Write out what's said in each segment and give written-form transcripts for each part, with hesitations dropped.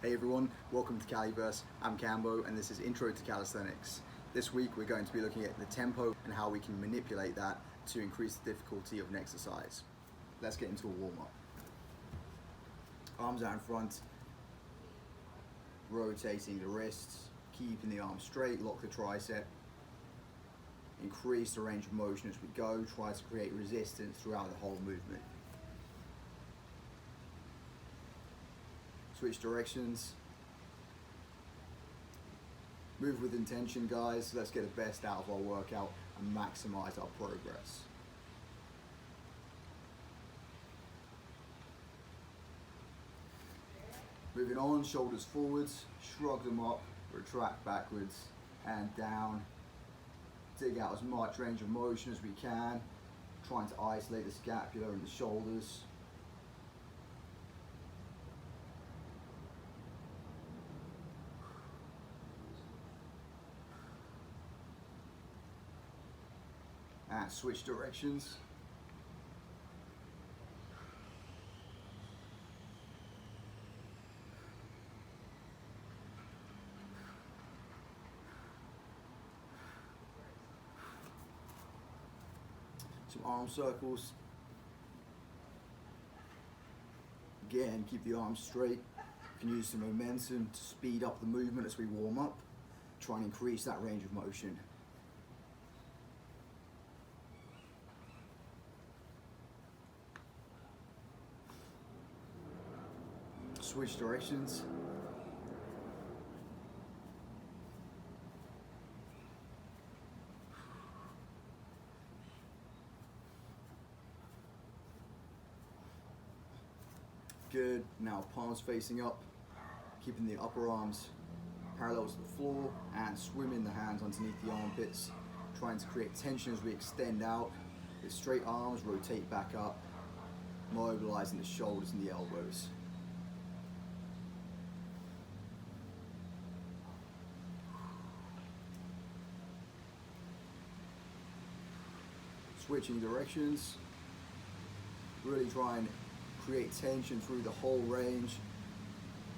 Hey everyone, welcome to Caliverse. I'm Cambo and this is Intro to Calisthenics. This week we're going to be looking at the tempo and how we can manipulate that to increase the difficulty of an exercise. Let's get into a warm-up. Arms out in front, rotating the wrists, keeping the arm straight, lock the tricep, increase the range of motion as we go, try to create resistance throughout the whole movement. Switch directions. Move with intention, guys. Let's get the best out of our workout and maximize our progress. Moving on, shoulders forwards, shrug them up, retract backwards and down. Dig out as much range of motion as we can, trying to isolate the scapula and the shoulders. And switch directions. Some arm circles. Again, keep the arms straight. You can use some momentum to speed up the movement as we warm up. Try and increase that range of motion. Switch directions. Good. Now palms facing up, keeping the upper arms parallel to the floor and swimming the hands underneath the armpits, trying to create tension as we extend out. With straight arms, rotate back up, mobilizing the shoulders and the elbows. Switching directions, really try and create tension through the whole range.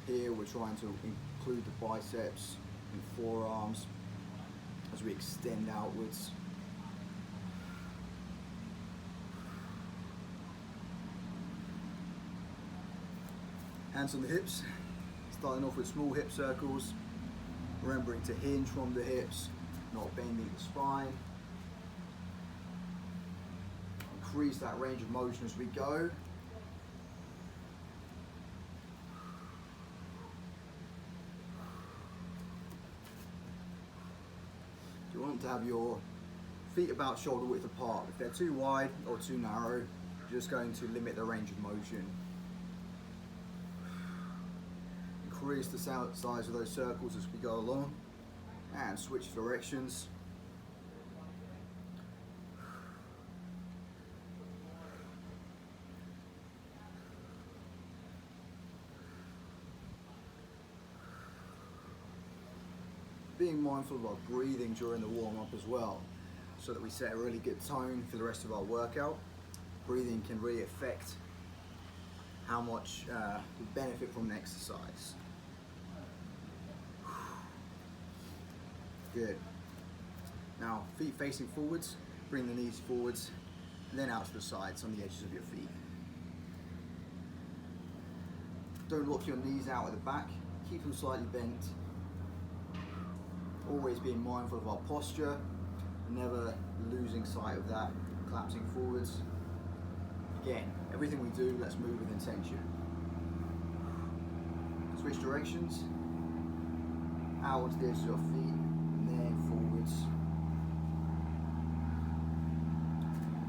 Here we're trying to include the biceps and forearms as we extend outwards. Hands on the hips, starting off with small hip circles, remembering to hinge from the hips, not bending the spine. Increase that range of motion as we go. You want to have your feet about shoulder width apart. If they're too wide or too narrow, you're just going to limit the range of motion. Increase the size of those circles as we go along and switch directions. Being mindful of our breathing during the warm-up as well, so that we set a really good tone for the rest of our workout. Breathing can really affect how much we benefit from an exercise. Good. Now, feet facing forwards, bring the knees forwards, and then out to the sides on the edges of your feet. Don't lock your knees out at the back, keep them slightly bent. Always being mindful of our posture, never losing sight of that, collapsing forwards. Again, everything we do, let's move with intention. Switch directions, out to the edge of your feet, and then forwards.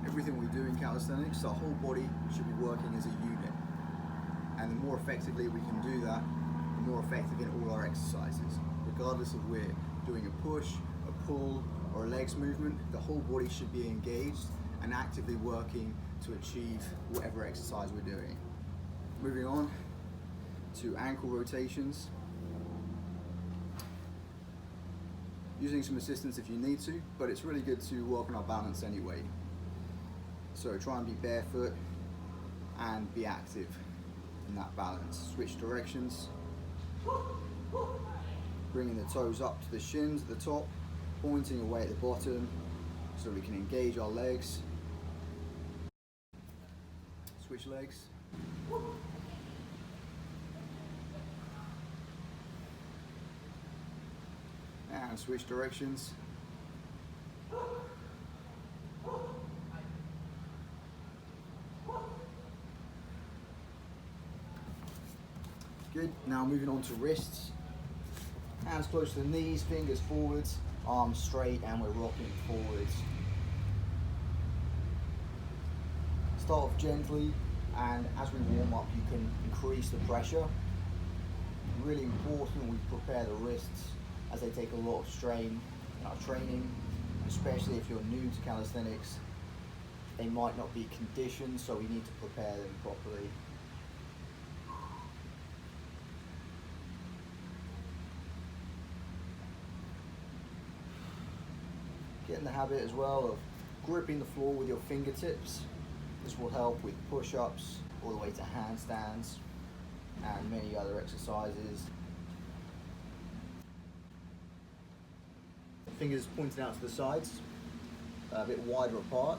Everything we do in calisthenics, our whole body should be working as a unit. And the more effectively we can do that, the more effective in all our exercises. Regardless of where doing a push, a pull, or a legs movement, the whole body should be engaged and actively working to achieve whatever exercise we're doing. Moving on to ankle rotations. Using some assistance if you need to, but it's really good to work on our balance anyway. So try and be barefoot and be active in that balance. Switch directions. Bringing the toes up to the shins at the top, pointing away at the bottom so we can engage our legs. Switch legs. And switch directions. Good, now moving on to wrists. Hands close to the knees, fingers forwards, arms straight, and we're rocking forwards. Start off gently, and as we warm up you can increase the pressure. Really important we prepare the wrists as they take a lot of strain in our training, especially if you're new to calisthenics. They might not be conditioned, so we need to prepare them properly. Get in the habit as well of gripping the floor with your fingertips. This will help with push-ups all the way to handstands and many other exercises. Fingers pointed out to the sides, a bit wider apart.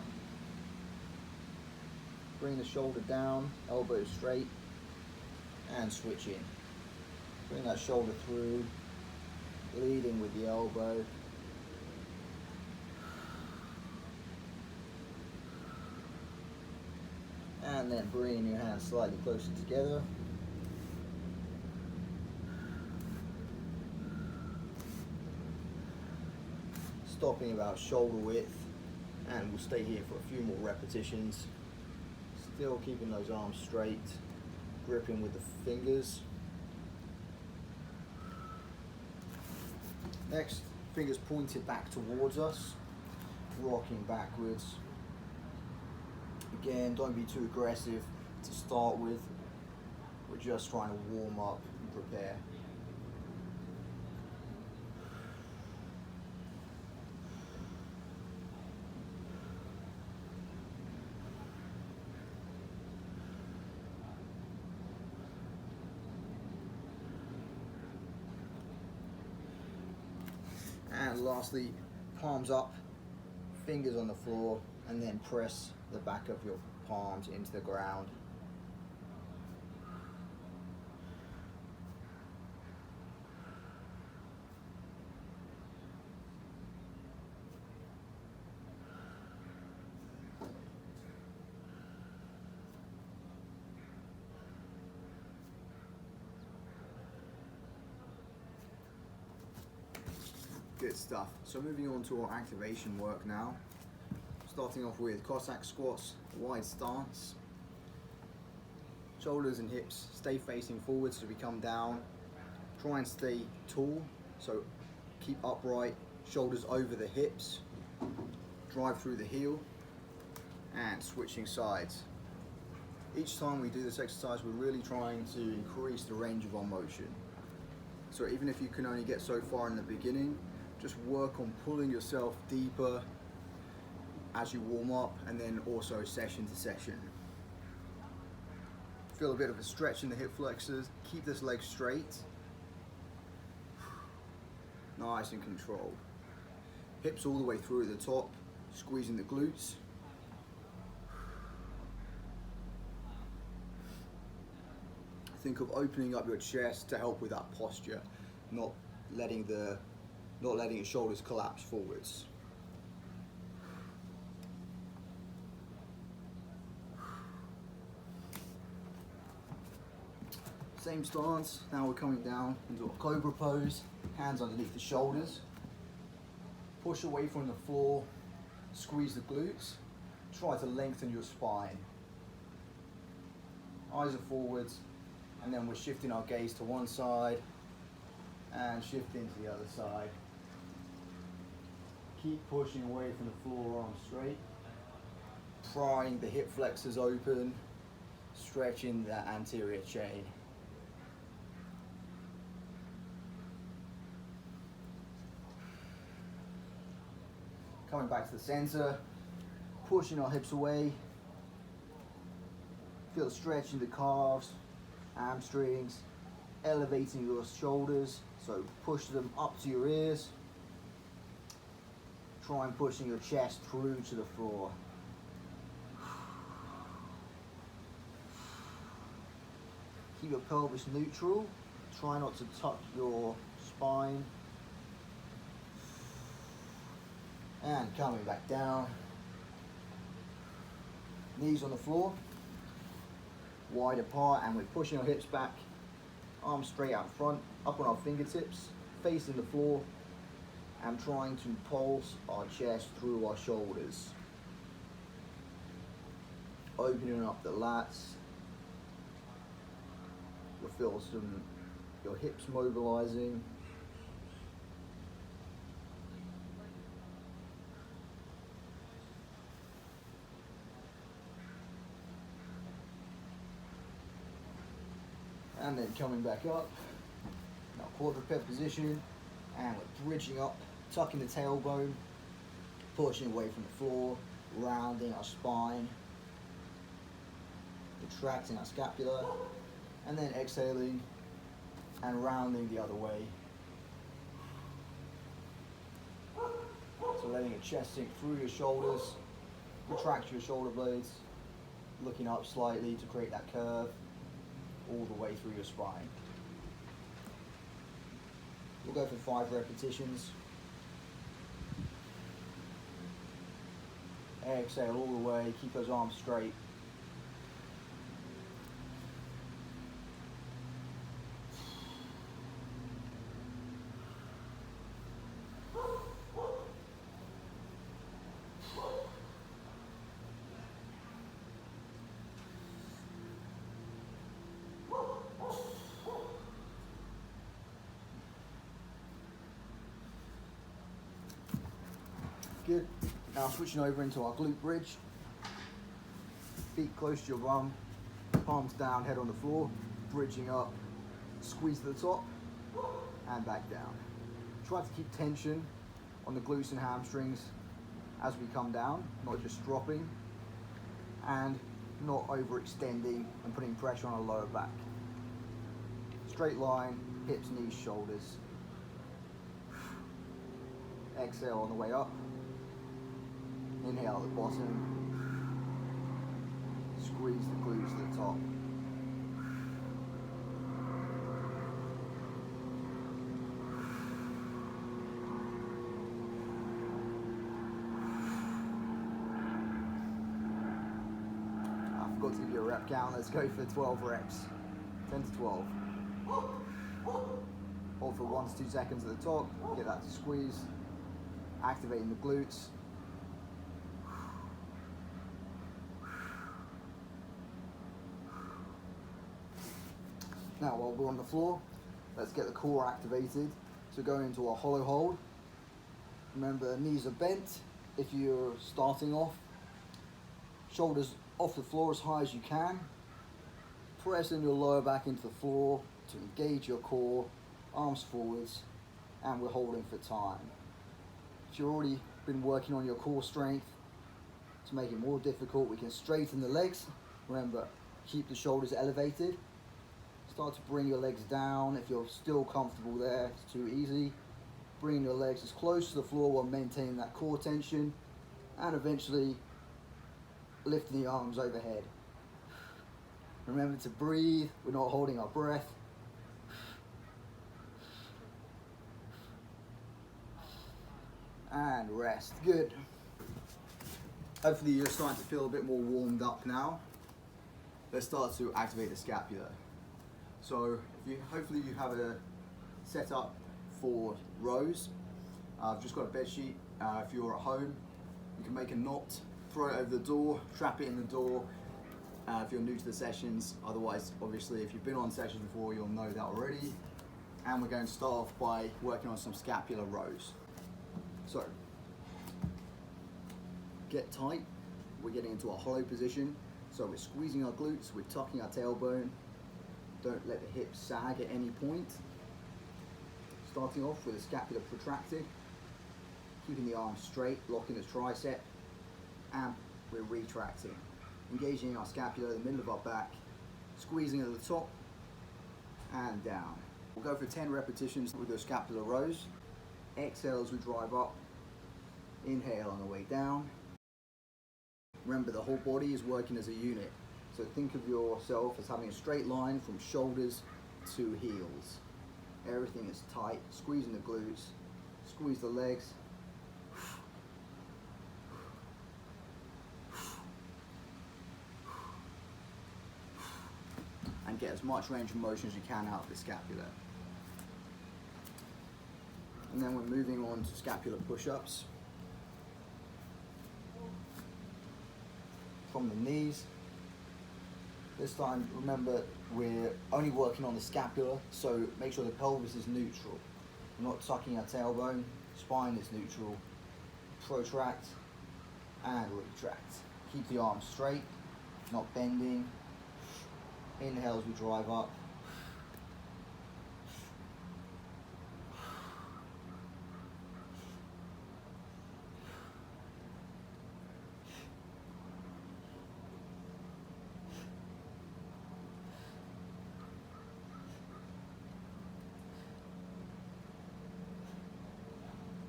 Bring the shoulder down, elbows straight, and switch in. Bring that shoulder through, leading with the elbow. And then bringing your hands slightly closer together. Stopping about shoulder width, and we'll stay here for a few more repetitions. Still keeping those arms straight, gripping with the fingers. Next, fingers pointed back towards us, rocking backwards. Again, don't be too aggressive to start with. We're just trying to warm up and prepare. And lastly, palms up, fingers on the floor, and then press the back of your palms into the ground. Good stuff. So moving on to our activation work now. Starting off with Cossack squats, wide stance. Shoulders and hips stay facing forwards as we come down. Try and stay tall, so keep upright, shoulders over the hips. Drive through the heel and switching sides. Each time we do this exercise, we're really trying to increase the range of our motion. So even if you can only get so far in the beginning, just work on pulling yourself deeper as you warm up, and then also session to session. Feel a bit of a stretch in the hip flexors. Keep this leg straight. Nice and controlled. Hips all the way through at the top, squeezing the glutes. Think of opening up your chest to help with that posture, not letting your shoulders collapse forwards. Same stance, now we're coming down into a cobra pose, hands underneath the shoulders. Push away from the floor, squeeze the glutes, try to lengthen your spine. Eyes are forwards, and then we're shifting our gaze to one side and shifting to the other side. Keep pushing away from the floor, arms straight. Prying the hip flexors open, stretching that anterior chain. Coming back to the center, pushing our hips away. Feel the stretch in the calves, hamstrings, elevating your shoulders, so push them up to your ears. Try and pushing your chest through to the floor. Keep your pelvis neutral. Try not to touch your spine. And coming back down. Knees on the floor, wide apart, and we're pushing our hips back, arms straight out front, up on our fingertips, facing the floor, and trying to pulse our chest through our shoulders. Opening up the lats. You'll feel your hips mobilizing. And then coming back up, now quadruped position, and we're bridging up, tucking the tailbone, pushing away from the floor, rounding our spine, contracting our scapula, and then exhaling and rounding the other way. So letting your chest sink through your shoulders, retract your shoulder blades, looking up slightly to create that curve all the way through your spine. We'll go for 5 repetitions. Exhale all the way, keep those arms straight. Good. Now switching over into our glute bridge. Feet close to your bum, palms down, head on the floor, bridging up, squeeze to the top, and back down. Try to keep tension on the glutes and hamstrings as we come down, not just dropping, and not overextending and putting pressure on our lower back. Straight line, hips, knees, shoulders. Exhale on the way up. Inhale at the bottom. Squeeze the glutes to the top. I forgot to give you a rep count. Let's go for 12 reps. 10 to 12. Hold for 1 to 2 seconds at the top. Get that to squeeze. Activating the glutes. Now while we're on the floor, let's get the core activated. So go into our hollow hold. Remember, knees are bent if you're starting off. Shoulders off the floor as high as you can. Pressing your lower back into the floor to engage your core, arms forwards, and we're holding for time. If you've already been working on your core strength, to make it more difficult, we can straighten the legs. Remember, keep the shoulders elevated. Start to bring your legs down. If you're still comfortable there, it's too easy. Bring your legs as close to the floor while maintaining that core tension, and eventually lifting the arms overhead. Remember to breathe. We're not holding our breath. And rest. Good. Hopefully you're starting to feel a bit more warmed up now. Let's start to activate the scapula. So hopefully you have a setup for rows. I've just got a bed sheet. If you're at home, you can make a knot, throw it over the door, trap it in the door. If you're new to the sessions, otherwise, obviously, if you've been on sessions before, you'll know that already. And we're going to start off by working on some scapular rows. So, get tight. We're getting into a hollow position. So we're squeezing our glutes, we're tucking our tailbone. Don't let the hips sag at any point. Starting off with the scapula protracted, keeping the arms straight, locking the tricep, and we're retracting. Engaging our scapula in the middle of our back, squeezing at the top, and down. We'll go for 10 repetitions with the scapular rows. Exhale as we drive up. Inhale on the way down. Remember, the whole body is working as a unit. So think of yourself as having a straight line from shoulders to heels. Everything is tight, squeezing the glutes, squeeze the legs. And get as much range of motion as you can out of the scapula. And then we're moving on to scapular push-ups. From the knees. This time, remember, we're only working on the scapula, so make sure the pelvis is neutral. We're not tucking our tailbone, spine is neutral. Protract and retract. Keep the arms straight, not bending. Inhale as we drive up.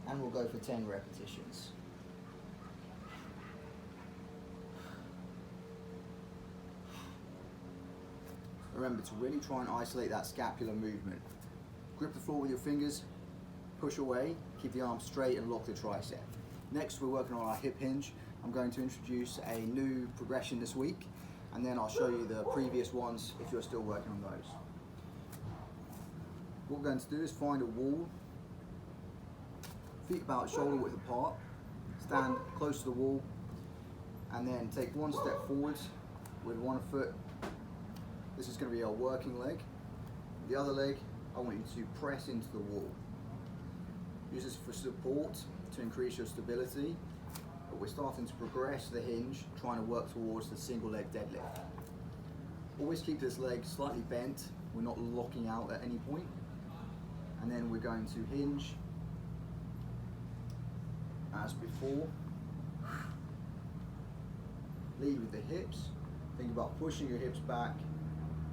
And we'll go for 10 repetitions. Remember to really try and isolate that scapular movement. Grip the floor with your fingers, push away, keep the arms straight and lock the tricep. Next we're working on our hip hinge. I'm going to introduce a new progression this week, and then I'll show you the previous ones if you're still working on those. What we're going to do is find a wall, feet about shoulder width apart, stand close to the wall, and then take one step forwards with one foot. This is going to be our working leg. The other leg, I want you to press into the wall. Use this for support to increase your stability, but we're starting to progress the hinge, trying to work towards the single leg deadlift. Always keep this leg slightly bent, we're not locking out at any point. And then we're going to hinge as before. Lead with the hips. Think about pushing your hips back,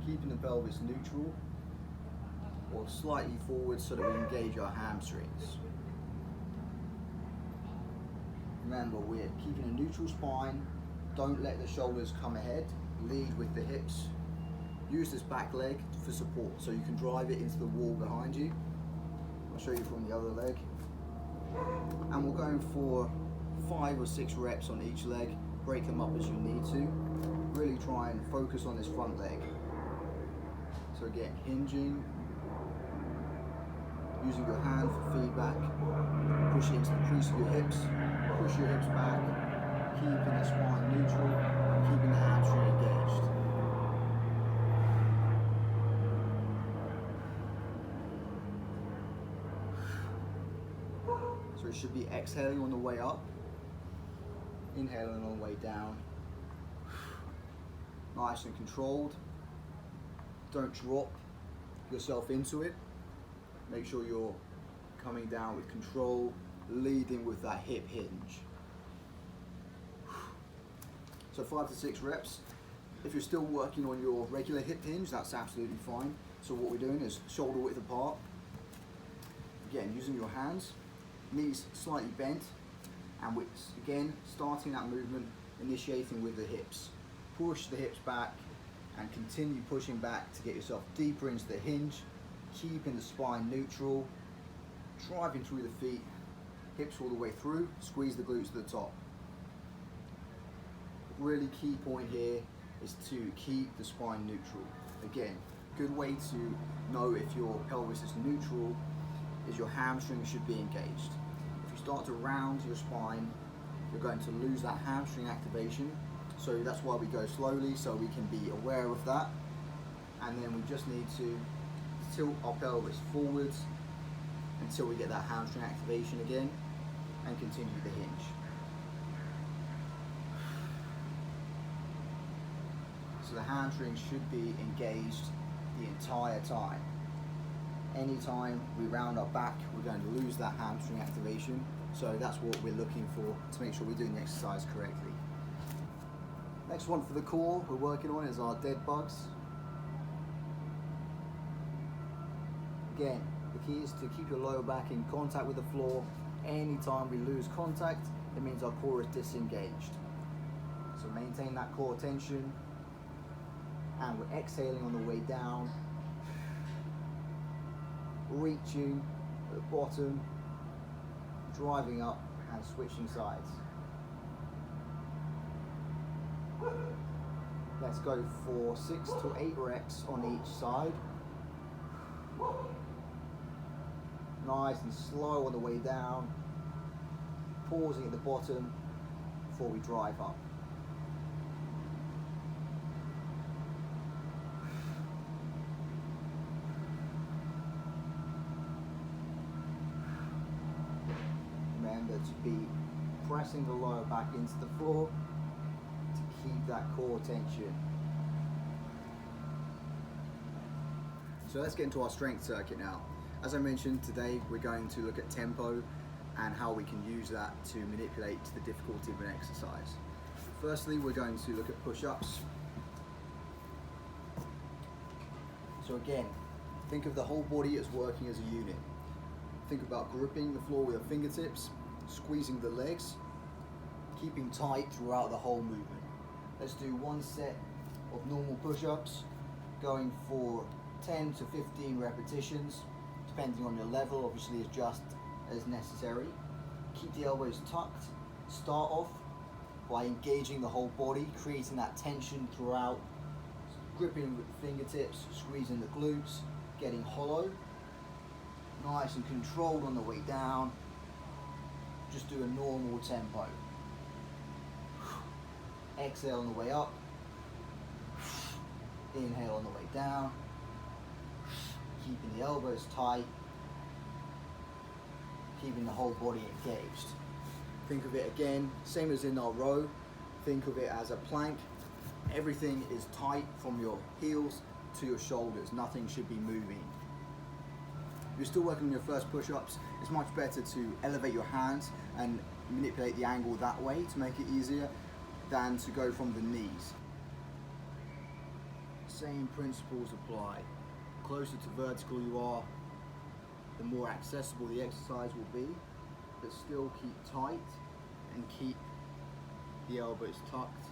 keeping the pelvis neutral or slightly forward so that we engage our hamstrings. Remember, we're keeping a neutral spine. Don't let the shoulders come ahead. Lead with the hips. Use this back leg for support so you can drive it into the wall behind you. I'll show you from the other leg. And we're going for 5 or 6 reps on each leg. Break them up as you need to. Really try and focus on this front leg. So again, hinging, using your hand for feedback, pushing into the crease of your hips, push your hips back, keeping the spine neutral, keeping the hamstring engaged. So it should be exhaling on the way up, inhaling on the way down. Nice and controlled. Don't drop yourself into it. Make sure you're coming down with control, leading with that hip hinge. So 5 to 6 reps. If you're still working on your regular hip hinge, that's absolutely fine. So what we're doing is shoulder width apart. Again, using your hands, knees slightly bent, and we're again starting that movement, initiating with the hips. Push the hips back and continue pushing back to get yourself deeper into the hinge, keeping the spine neutral, driving through the feet, hips all the way through, squeeze the glutes to the top. Really key point here is to keep the spine neutral. Again, good way to know if your pelvis is neutral is your hamstring should be engaged. If you start to round your spine, you're going to lose that hamstring activation. So that's why we go slowly, so we can be aware of that. And then we just need to tilt our pelvis forwards until we get that hamstring activation again and continue the hinge. So the hamstring should be engaged the entire time. Anytime we round our back, we're going to lose that hamstring activation. So that's what we're looking for to make sure we're doing the exercise correctly. Next one for the core we're working on is our dead bugs. Again, the key is to keep your lower back in contact with the floor. Anytime we lose contact, it means our core is disengaged. So maintain that core tension, and we're exhaling on the way down, reaching at the bottom, driving up and switching sides. Let's go for 6 to 8 reps on each side. Nice and slow on the way down, pausing at the bottom before we drive up. Remember to be pressing the lower back into the floor to keep that core tension. So let's get into our strength circuit now. As I mentioned, today we're going to look at tempo and how we can use that to manipulate the difficulty of an exercise. Firstly, we're going to look at push-ups. So again, think of the whole body as working as a unit. Think about gripping the floor with your fingertips, squeezing the legs, keeping tight throughout the whole movement. Let's do one set of normal push-ups, going for 10 to 15 repetitions. Depending on your level, obviously adjust as necessary. Keep the elbows tucked. Start off by engaging the whole body, creating that tension throughout, gripping with the fingertips, squeezing the glutes, getting hollow. Nice and controlled on the way down. Just do a normal tempo. Exhale on the way up. Inhale on the way down. Keeping the elbows tight, keeping the whole body engaged. Think of it again, same as in our row, think of it as a plank. Everything is tight from your heels to your shoulders, nothing should be moving. If you're still working on your first push-ups, it's much better to elevate your hands and manipulate the angle that way to make it easier than to go from the knees. Same principles apply. Closer to vertical you are, the more accessible the exercise will be, but still keep tight and keep the elbows tucked,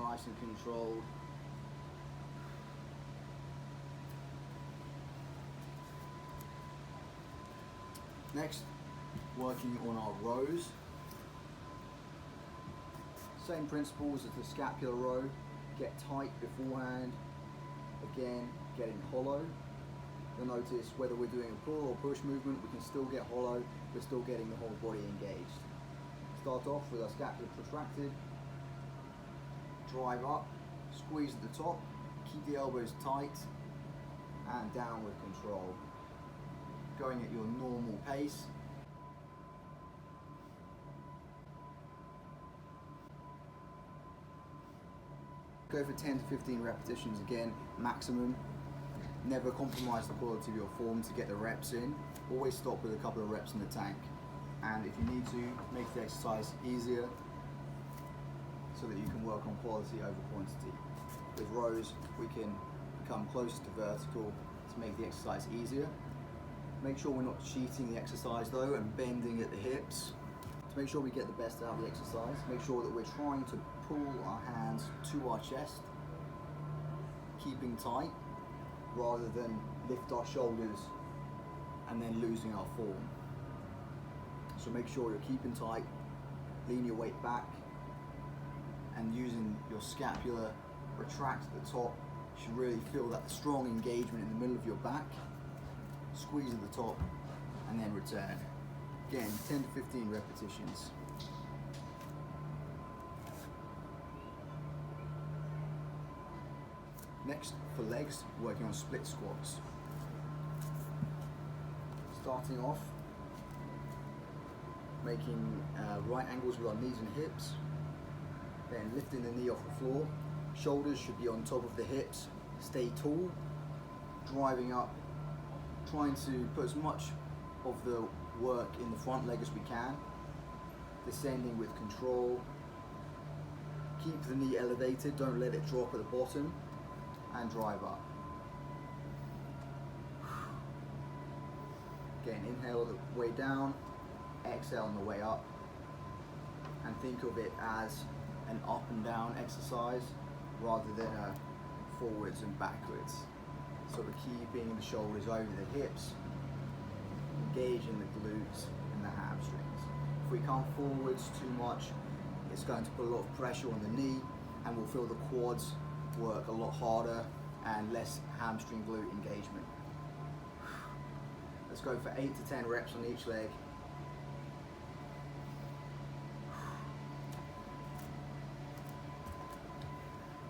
nice and controlled. Next, working on our rows. Same principles as the scapular row, get tight beforehand, again, getting hollow. You'll notice whether we're doing a pull or push movement, we can still get hollow, we're still getting the whole body engaged. Start off with our scapula protracted, drive up, squeeze at the top, keep the elbows tight, and down with control. Going at your normal pace. Go for 10 to 15 repetitions again, maximum. Never compromise the quality of your form to get the reps in. Always stop with a couple of reps in the tank. And if you need to, make the exercise easier so that you can work on quality over quantity. With rows, we can become closer to vertical to make the exercise easier. Make sure we're not cheating the exercise though and bending at the hips. To make sure we get the best out of the exercise, make sure that we're trying to pull our hands to our chest, keeping tight, rather than lift our shoulders and then losing our form. So make sure you're keeping tight, lean your weight back, and using your scapula, retract at the top. You should really feel that strong engagement in the middle of your back. Squeeze at the top, and then return. Again, 10 to 15 repetitions. Next, for legs, working on split squats. Starting off, making right angles with our knees and hips, then lifting the knee off the floor. Shoulders should be on top of the hips. Stay tall, driving up, trying to put as much of the work in the front leg as we can. Descending with control. Keep the knee elevated, don't let it drop at the bottom, and drive up. Again, inhale on the way down, exhale on the way up, and think of it as an up and down exercise rather than a forwards and backwards. So we're keeping the shoulders over the hips, engaging the glutes and the hamstrings. If we come forwards too much, it's going to put a lot of pressure on the knee, and we'll feel the quads work a lot harder and less hamstring glute engagement. Let's go for 8 to 10 reps on each leg.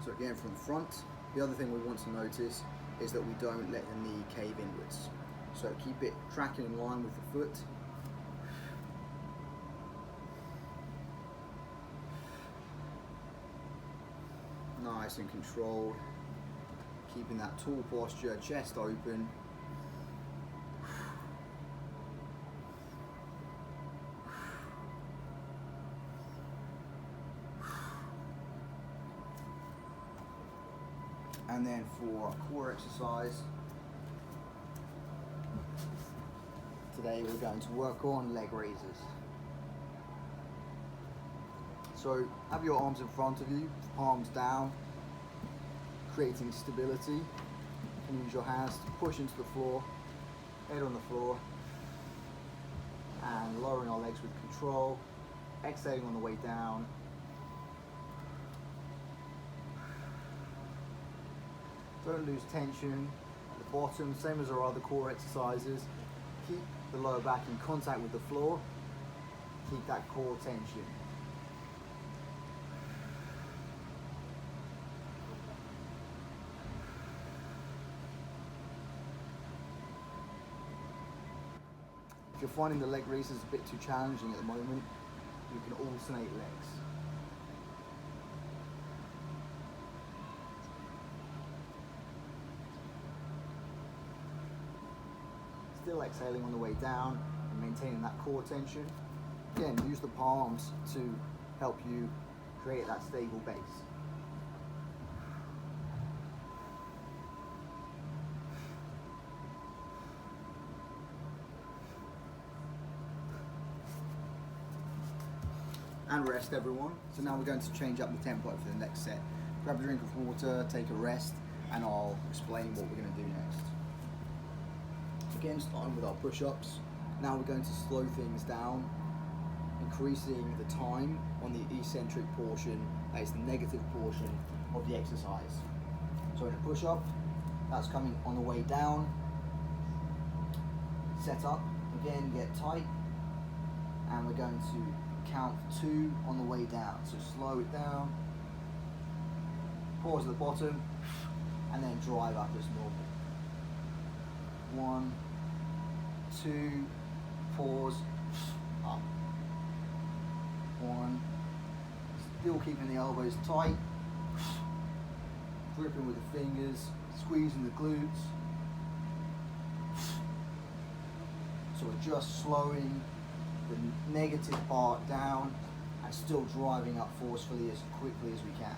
So again, from the front, the other thing we want to notice is that we don't let the knee cave inwards. So keep it tracking in line with the foot. Nice and controlled. Keeping that tall posture, chest open. And then for our core exercise, today we're going to work on leg raises. So have your arms in front of you, palms down, creating stability. You can use your hands to push into the floor, head on the floor, and lowering our legs with control, exhaling on the way down. Don't lose tension at the bottom, same as our other core exercises. Keep the lower back in contact with the floor. Keep that core tension. If you're finding the leg raises a bit too challenging at the moment, you can alternate legs. Still exhaling on the way down and maintaining that core tension. Again, use the palms to help you create that stable base. And rest, everyone. So now we're going to change up the tempo for the next set. Grab a drink of water, take a rest, and I'll explain what we're going to do next. Again, starting with our push-ups. Now we're going to slow things down, increasing the time on the eccentric portion, that is the negative portion of the exercise. So in a push-up, that's coming on the way down. Set up, again, get tight, and we're going to count 2 on the way down. So slow it down, pause at the bottom, and then drive up as normal. 1, 2, pause, up. 1, still keeping the elbows tight, gripping with the fingers, squeezing the glutes. So we're just slowing the negative part down and still driving up forcefully as quickly as we can.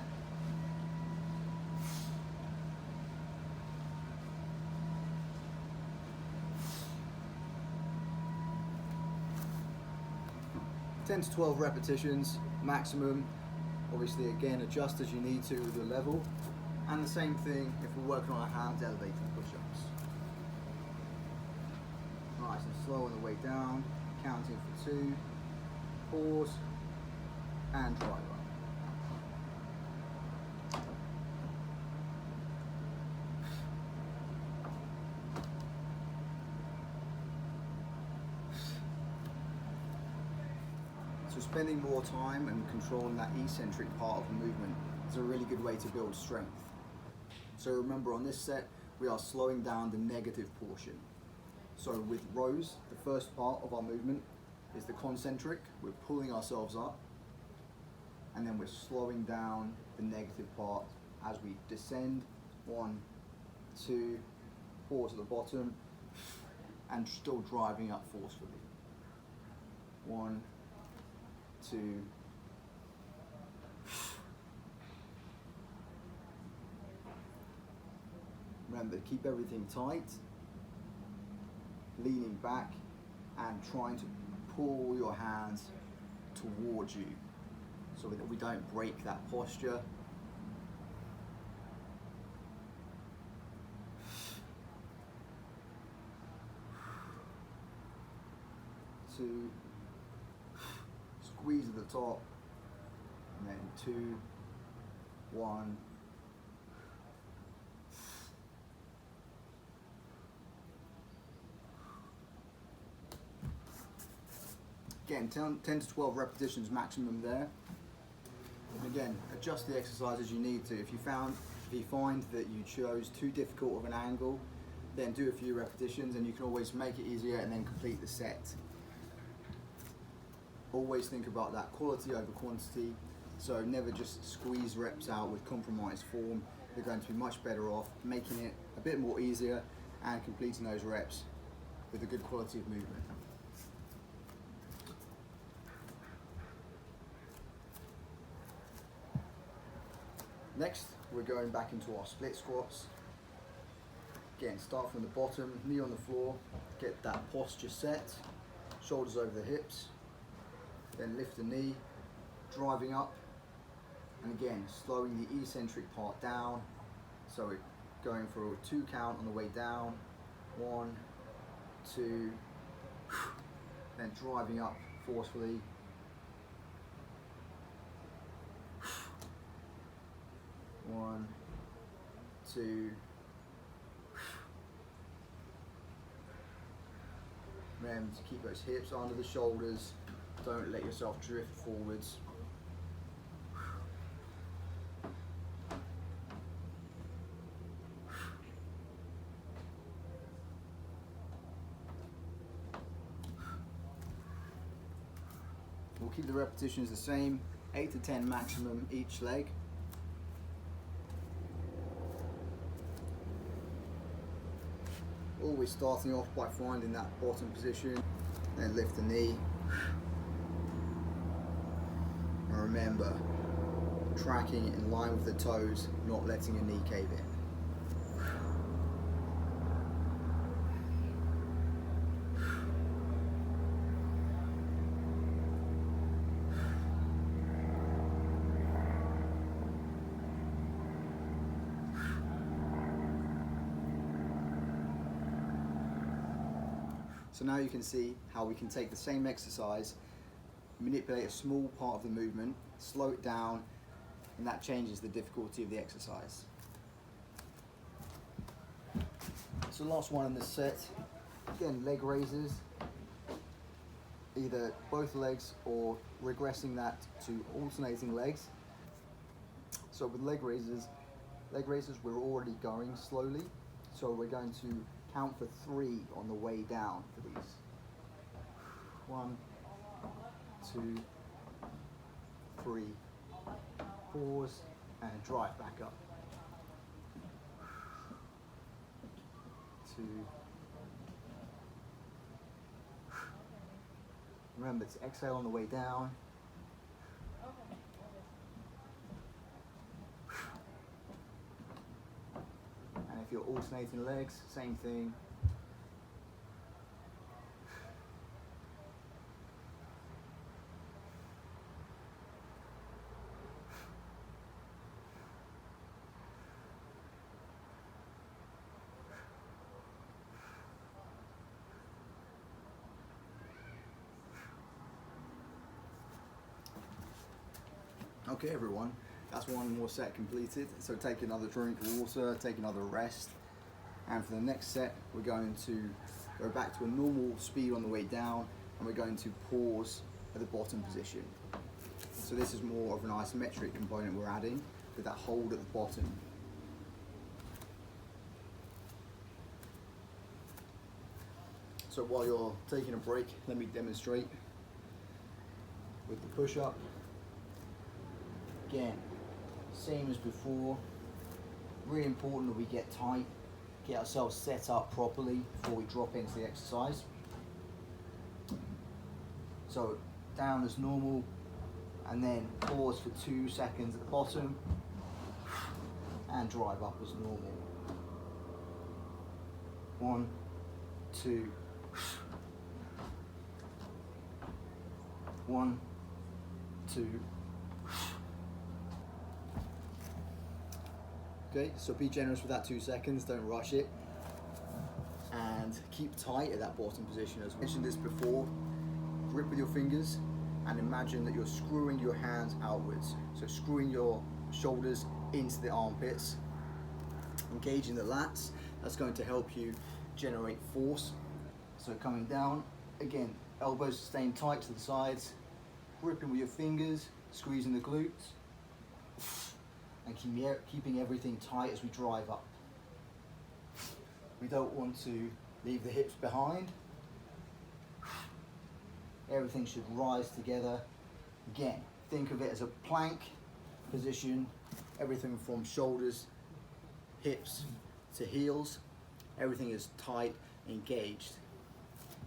Ten to 12 repetitions maximum. Obviously, again, adjust as you need to with your level. And the same thing if we're working on our hands elevating push-ups. Nice and slow on the way down, counting for 2, pause, and drive up. So spending more time and controlling that eccentric part of the movement is a really good way to build strength. So remember, on this set, we are slowing down the negative portion. So with rows, the first part of our movement is the concentric. We're pulling ourselves up, and then we're slowing down the negative part as we descend. 1, 2, pause at the bottom, and still driving up forcefully. 1, 2. Remember, keep everything tight, leaning back and trying to pull your hands towards you so that we don't break that posture. Two, squeeze at the top, and then 2, 1. Again, 10 to 12 repetitions maximum there. And again, adjust the exercise as you need to. If you find that you chose too difficult of an angle, then do a few repetitions, and you can always make it easier and then complete the set. Always think about that quality over quantity, so never just squeeze reps out with compromised form. You're going to be much better off making it a bit more easier and completing those reps with a good quality of movement. Next, we're going back into our split squats. Again, start from the bottom, knee on the floor, get that posture set, shoulders over the hips. Then lift the knee, driving up, and again slowing the eccentric part down. So we're going for a 2 count on the way down. 1, 2, then driving up forcefully. 1, 2. Remember to keep those hips under the shoulders. Don't let yourself drift forwards. We'll keep the repetitions the same, 8 to 10 maximum each leg. Always starting off by finding that bottom position, then lift the knee. And remember, tracking in line with the toes, not letting your knee cave in. So now you can see how we can take the same exercise, manipulate a small part of the movement, slow it down, and that changes the difficulty of the exercise. So last one in this set, again leg raises, either both legs or regressing that to alternating legs. So with leg raises we're already going slowly, so we're going to count for 3 on the way down for these. 1, 2, 3, pause and drive back up. 2. Remember to exhale on the way down. And if you're alternating legs, same thing. Okay everyone, that's one more set completed. So take another drink of water, take another rest. And for the next set, we're going to go back to a normal speed on the way down, and we're going to pause at the bottom position. So this is more of an isometric component we're adding with that hold at the bottom. So while you're taking a break, let me demonstrate with the push-up. Again, same as before, really important that we get tight, get ourselves set up properly before we drop into the exercise. So down as normal, and then pause for 2 seconds at the bottom, and drive up as normal. 1, 2, 1, 2. Okay, so be generous with that 2 seconds, don't rush it. And keep tight at that bottom position. As I mentioned this before, grip with your fingers and imagine that you're screwing your hands outwards. So screwing your shoulders into the armpits, engaging the lats. That's going to help you generate force. So coming down, again, elbows staying tight to the sides, gripping with your fingers, squeezing the glutes, and keeping everything tight as we drive up. We don't want to leave the hips behind. Everything should rise together. Again, think of it as a plank position, everything from shoulders, hips to heels, everything is tight, engaged.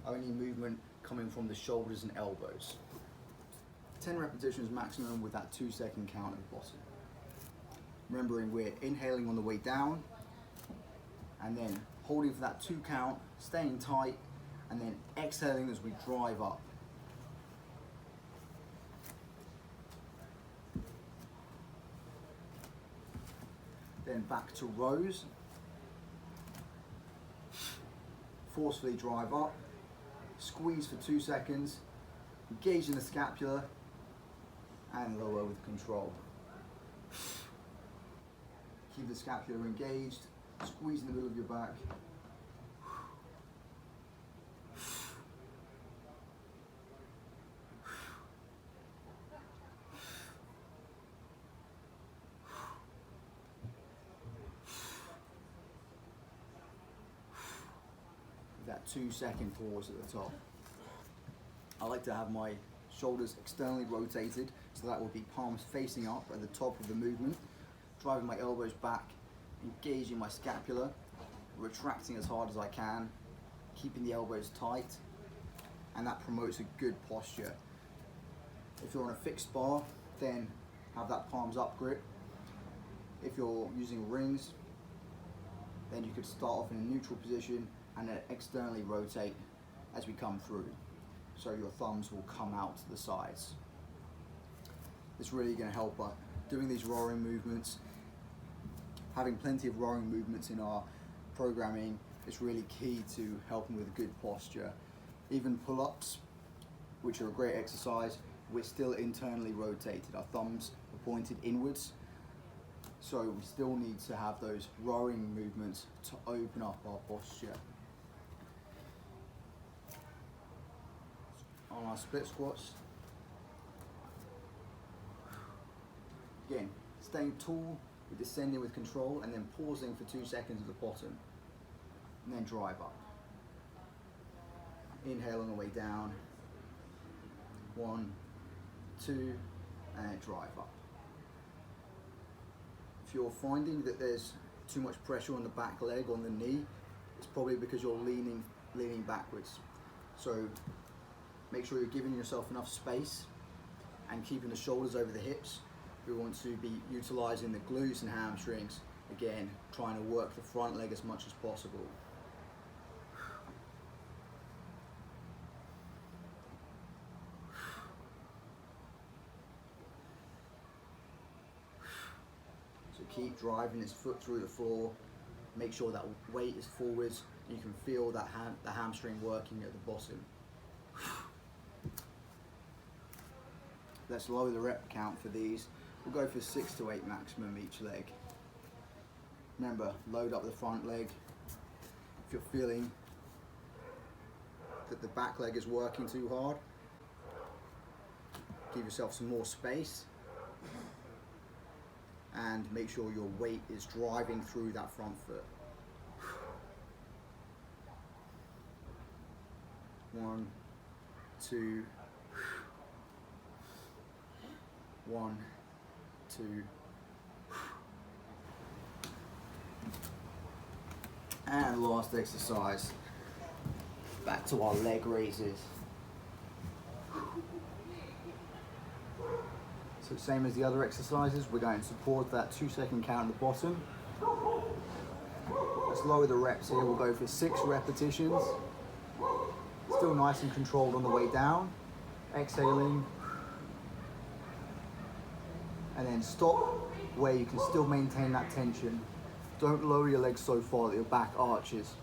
Only movement coming from the shoulders and elbows. 10 repetitions maximum with that 2 second count at the bottom. Remembering we're inhaling on the way down and then holding for that 2 count, staying tight, and then exhaling as we drive up. Then back to rows. Forcefully drive up, squeeze for 2 seconds, engage in the scapula, and lower with control. Keep the scapula engaged, squeeze in the middle of your back. That 2 second pause at the top. I like to have my shoulders externally rotated, so that will be palms facing up at the top of the movement, driving my elbows back, engaging my scapula, retracting as hard as I can, keeping the elbows tight, and that promotes a good posture. If you're on a fixed bar, then have that palms up grip. If you're using rings, then you could start off in a neutral position and then externally rotate as we come through. So your thumbs will come out to the sides. It's really going to help us doing these rowing movements. Having plenty of rowing movements in our programming is really key to helping with good posture. Even pull-ups, which are a great exercise, we're still internally rotated. Our thumbs are pointed inwards. So we still need to have those rowing movements to open up our posture. On our split squats, again, staying tall, we're descending with control and then pausing for 2 seconds at the bottom and then drive up. Inhale on the way down, 1, 2, and drive up. If you're finding that there's too much pressure on the back leg, on the knee, it's probably because you're leaning backwards. So make sure you're giving yourself enough space and keeping the shoulders over the hips. We want to be utilizing the glutes and hamstrings. Again, trying to work the front leg as much as possible. So keep driving this foot through the floor. Make sure that weight is forwards. You can feel that the hamstring working at the bottom. Let's lower the rep count for these. We'll go for 6 to 8 maximum each leg. Remember, load up the front leg. If you're feeling that the back leg is working too hard, give yourself some more space and make sure your weight is driving through that front foot. 1, 2, 1, 2. And last exercise, back to our leg raises. So same as the other exercises, we're going to pause that 2 second count at the bottom. Let's lower the reps here, we'll go for 6 repetitions. Still nice and controlled on the way down. exhaling, and then stop where you can still maintain that tension. Don't lower your legs so far that your back arches.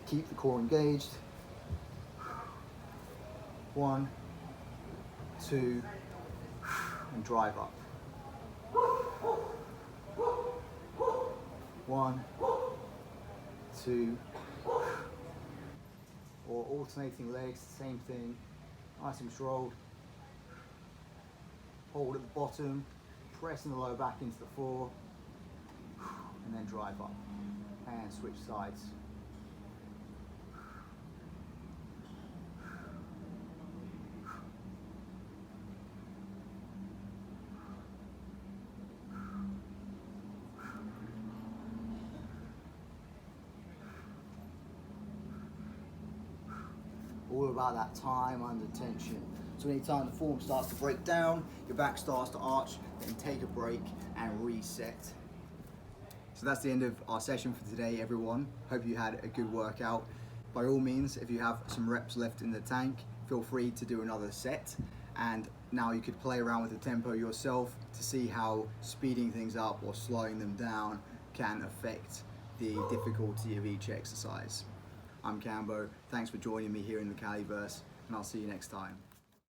Keep the core engaged. 1, 2, and drive up. 1, 2, or alternating legs, same thing, nice and controlled. Hold at the bottom, pressing the lower back into the floor, and then drive up, and switch sides. All about that time under tension. So anytime the form starts to break down, your back starts to arch, then take a break and reset. So that's the end of our session for today, everyone. Hope you had a good workout. By all means, if you have some reps left in the tank, feel free to do another set. And now you could play around with the tempo yourself to see how speeding things up or slowing them down can affect the difficulty of each exercise. I'm Cambo, thanks for joining me here in the Caliverse, and I'll see you next time.